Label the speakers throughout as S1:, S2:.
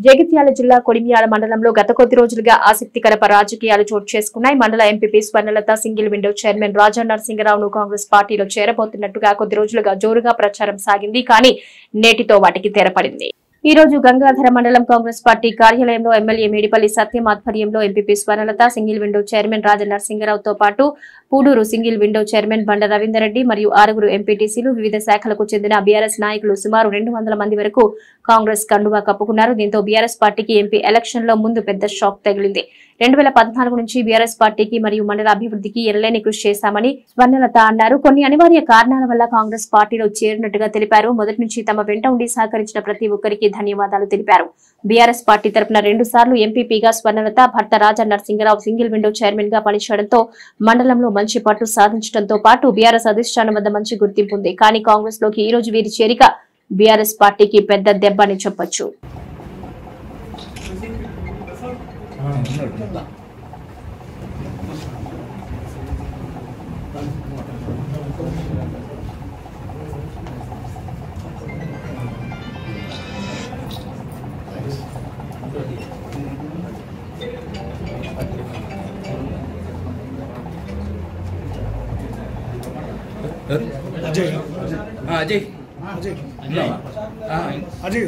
S1: జగిత్యాల జిల్లా కొడిమ్యాల మండలంలో గత కొద్ది రోజులుగా ఆసక్తికర రాజకీయాలు చోటు చేసుకున్నాయి. మండల MPP Swarnalatha single window chairman Raja నరసింగరావును కాంగ్రెస్ పార్టీలో చేరబోతున్నట్టుగా కొద్ది రోజులుగా జోరుగా ప్రచారం సాగింది. కానీ నేటితో వాటికి తెరపడింది. ఈ రోజు గంగాధర మండలం కాంగ్రెస్ పార్టీ కార్యాలయంలో ఎమ్మెల్యే మేడిపల్లి సత్యం ఆధ్వర్యంలో MPP Swarnalatha single window chairman Raja నరసింగరావుతో పాటు పూడూరు సింగిల్ విండో చైర్మన్ బండ రవీందర్ రెడ్డి మరియు 6 ఎంపీటీసీలు వివిధ శాఖలకు చెందిన బీఆర్ఎస్ నాయకులు సుమారు 200 మంది వరకు కాంగ్రెస్ కండువా కప్పుకున్నారు. దీంతో బీఆర్ఎస్ పార్టీకి ఎంపీ ఎలక్షన్ లో ముందు పెద్ద షాక్ తగిలింది. 2014 నుంచి బీఆర్ఎస్ పార్టీకి మరియు మండల అభివృద్ధికి ఎనలేని కృషి చేశామని స్వర్ణలత అన్నారు. కొన్ని అనివార్య కారణాల వల్ల కాంగ్రెస్ పార్టీలో చేరినట్టుగా తెలిపారు. మొదటి నుంచి తమ వెంట ఉండి సహకరించిన ప్రతి ఒక్కరికి ధన్యవాదాలు తెలిపారు. బీఆర్ఎస్ పార్టీ తరపున 2 సార్లు ఎంపీపీగా స్వర్ణలత భర్త రాజా నరసింగరావు సింగిల్ విండో చైర్మన్ గా పనిచేయడంతో మండలంలో మంచి పట్టు సాధించడంతో పాటు బీఆర్ఎస్ అధిష్టానం వద్ద మంచి గుర్తింపు ఉంది. కానీ కాంగ్రెస్ లోకి ఈ రోజు వీరి చేరిక బీఆర్ఎస్ పార్టీకి పెద్ద దెబ్బ అని చెప్పొచ్చు.
S2: అజయ్
S3: అజయ్
S2: అజయ్
S3: అజయ్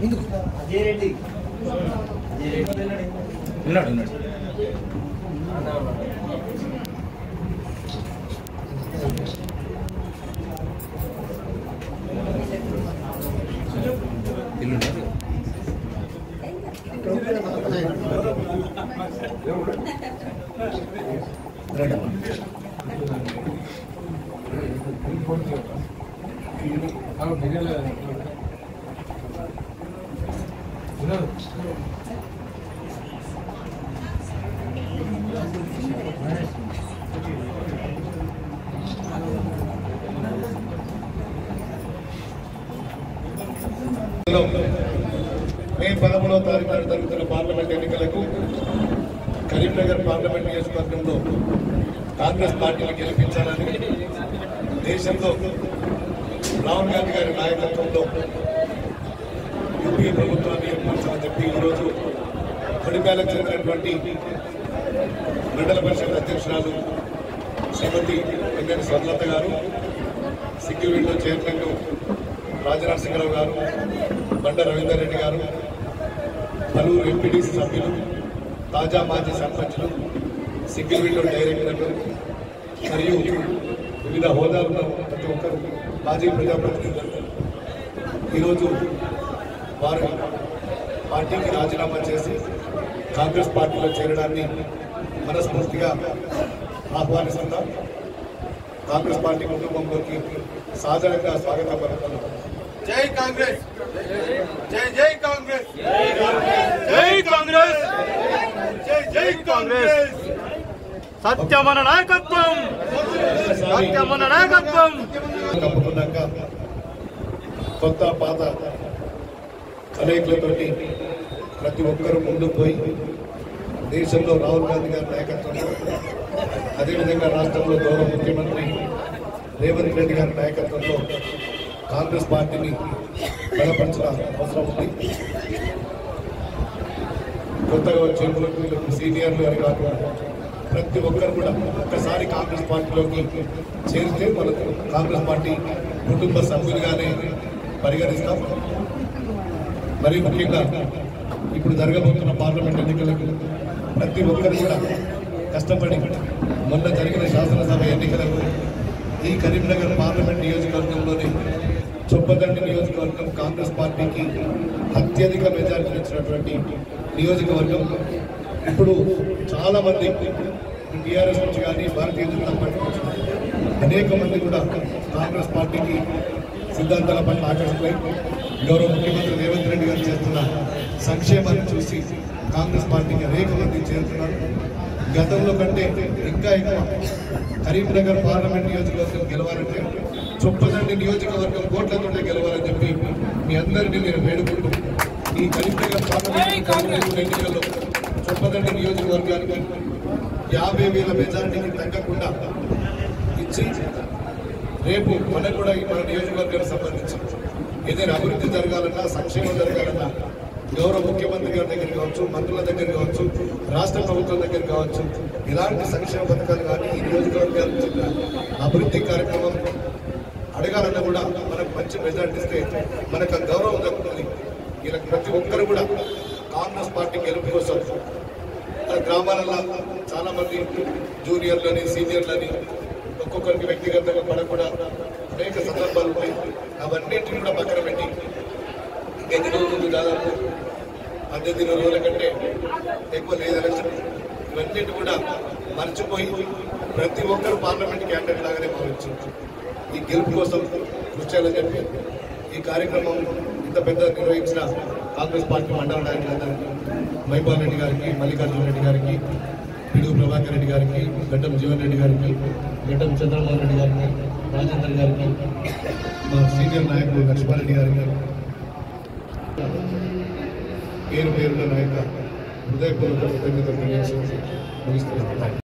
S2: ముందుకు
S3: అజయ్ రెడ్డి ఉన్నాడు ఉన్నాడు ఇల్లు
S4: మే 13వ తారీఖున జరుగుతున్న పార్లమెంట్ ఎన్నికలకు కరీంనగర్ పార్లమెంట్ నియోజకవర్గంలో కాంగ్రెస్ పార్టీని గెలిపించాలని దేశంలో రాహుల్ గాంధీ గారి నాయకత్వంలో యూపీ ప్రభుత్వాన్ని ఏర్పరచాలని చెప్పి ఈరోజు కొడిమ్యాలకు చెందినటువంటి మండల పరిషత్ అధ్యక్షురాలు శ్రీమతి వెంకట స్వర్ణలత గారు, సింగిల్ విండో చైర్మన్ రాజా నరసింగరావు గారు, బండ రవీందర్ రెడ్డి గారు, పలువురు ఎంపీటీసీ సభ్యులు, తాజా మాజీ సర్పంచులు, సింగిల్ విండో డైరెక్టర్లు మరియు వివిధ హోదాల్లో ప్రతి ఒక్కరు మాజీ ప్రజాప్రతినిధులు ఈరోజు వారు పార్టీకి రాజీనామా చేసి కాంగ్రెస్ పార్టీలో చేరడాన్ని మనస్ఫూర్తిగా ఆహ్వానిస్తున్నాం. కాంగ్రెస్ పార్టీ కుటుంబంలోకి సాధారణంగా స్వాగతం పలుకుతున్నాం.
S5: జై కాంగ్రెస్, జై జై కాంగ్రెస్, జై కాంగ్రెస్, జై జై కాంగ్రెస్. సత్యమన నాయకత్వం, సత్యమన నాయకత్వం.
S4: కప్పుకున్నాక కొత్త పాత కలయికలతోటి ప్రతి ఒక్కరూ ముందుకు పోయి దేశంలో రాహుల్ గాంధీ గారి నాయకత్వంలో, అదేవిధంగా రాష్ట్రంలో గౌరవ ముఖ్యమంత్రి రేవంత్ రెడ్డి గారి నాయకత్వంలో కాంగ్రెస్ పార్టీని బలపరచిన అవసరం ఉంది. కొత్తగా వచ్చే సీనియర్లు అని కాకుండా ప్రతి ఒక్కరు కూడా ఒక్కసారి కాంగ్రెస్ పార్టీలోకి చేరితే మనకు కాంగ్రెస్ పార్టీ కుటుంబ సభ్యులుగానే పరిగణిస్తాం. మరి ముఖ్యంగా ఇప్పుడు జరగబోతున్న పార్లమెంట్ ఎన్నికలకు ప్రతి ఒక్కరు కూడా కష్టపడి మొన్న జరిగిన శాసనసభ ఎన్నికలకు ఈ కరీంనగర్ పార్లమెంట్ నియోజకవర్గంలోని చొప్పదండి నియోజకవర్గం కాంగ్రెస్ పార్టీకి అత్యధిక మెజారిటీ ఇచ్చినటువంటి నియోజకవర్గం. ఇప్పుడు చాలా మంది టీఆర్ఎస్ నుంచి కానీ భారతీయ జనతా పార్టీ నుంచి అనేక మంది కూడా కాంగ్రెస్ పార్టీకి సిద్ధాంతాల పట్ల ఆకర్షితులై గౌరవ ముఖ్యమంత్రి రేవంత్ రెడ్డి గారు చేస్తున్న సంక్షేమాన్ని చూసి కాంగ్రెస్ పార్టీకి అనేక మంది చేరుతున్నారు. గతంలో కంటే ఇంకా ఎక్కువ కరీంనగర్ పార్లమెంట్ నియోజకవర్గం గెలవాలంటే చొప్పదండి నియోజకవర్గం కోట్లతోనే గెలవాలని చెప్పి మీ అందరినీ నేను వేడుకుంటూ ఈ కరీంనగర్ పార్లమెంట్ ఎన్నికల్లో చొప్పదండి నియోజకవర్గానికి 50,000 మెజార్టీకి తగ్గకుండా ఇచ్చి రేపు మనకు కూడా ఈ మన నియోజకవర్గానికి సంబంధించి ఏదైనా అభివృద్ధి జరగాలన్నా, సంక్షేమం జరగాలన్నా గౌరవ ముఖ్యమంత్రి గారి దగ్గర కావచ్చు, మంత్రుల దగ్గర కావచ్చు, రాష్ట్ర ప్రభుత్వం దగ్గర కావచ్చు, ఇలాంటి సంక్షేమ పథకాలు కానీ ఈ నియోజకవర్గాలకు చెందిన అభివృద్ధి కార్యక్రమం అడగాలన్నా కూడా మనకు మంచి మెజార్టీ ఇస్తే మనకు గౌరవం దక్కుతుంది. వీళ్ళకి ప్రతి ఒక్కరు కూడా కాంగ్రెస్ పార్టీ గెలుపు కోసం గ్రామాలలో చాలా మంది జూనియర్లని సీనియర్లని ఒక్కొక్కరికి వ్యక్తిగతంగా పడకుండా అనేక సందర్భాలు ఉంటాయి. అవన్నింటినీ కూడా పక్కన పెట్టి ఎన్ని రోజులు దాదాపు 18 రోజుల కంటే ఎక్కువ లేదు ఎలక్షన్. ఇవన్నిటి కూడా మర్చిపోయి ప్రతి ఒక్కరు పార్లమెంట్ క్యాండిడేట్ లాగానే భావించారు. ఈ గెలుపు కోసం కృషి చేయాలని చెప్పి ఈ కార్యక్రమం ఇంత పెద్ద నిర్వహించిన కాంగ్రెస్ పార్టీ మండల నాయకులందరికీ, మైపాల్ రెడ్డి గారికి, మల్లికార్జున రెడ్డి గారికి, పిడుగు ప్రభాకర్ రెడ్డి గారికి, గడ్డం జీవన్ రెడ్డి గారికి, గడ్డం చంద్రమోహన్ రెడ్డి గారికి, రాజేందర్ గారికి, మా సీనియర్ నాయకులు లక్ష్మారెడ్డి గారికి పేరు పేరున నా యొక్క హృదయపూర్వక కృతజ్ఞతలు తెలియజేసి ముగిస్తున్నాను.